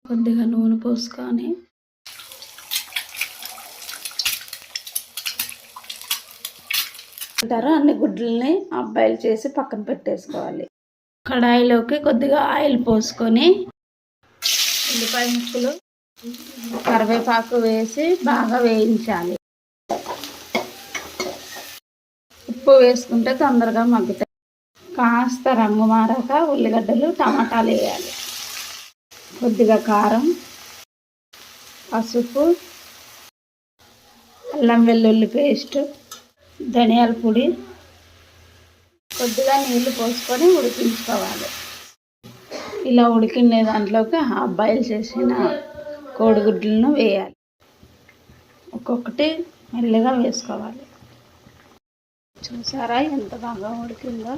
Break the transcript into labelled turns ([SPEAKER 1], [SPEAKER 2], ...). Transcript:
[SPEAKER 1] కొద్దిగా నూనె పోసుకొని అంటారు అన్ని గుడ్లని బాయిల్ చేసి పక్కన పెట్టేసుకోవాలి. కడాయిలోకి కొద్దిగా ఆయిల్ పోసుకొని ఉల్లిపాయ ముక్కలు కరివేపాకు వేసి బాగా వేయించాలి. ఉప్పు వేసుకుంటే తొందరగా మగ్గుతాయి. కాస్త రంగు మారాక ఉల్లిగడ్డలు టమాటాలు వేయాలి. కొద్దిగా కారం, పసుపు, అల్లం వెల్లుల్లి పేస్ట్, ధనియాల పొడి, కొద్దిగా నీళ్లు పోసుకొని ఉడికించుకోవాలి. ఇలా ఉడికిన దాంట్లోకి బాయిల్ చేసిన కోడిగుడ్లను వేయాలి. ఒక్కొక్కటి మెల్లగా వేసుకోవాలి. చూసారా ఎంత బాగా ఉడికిందో.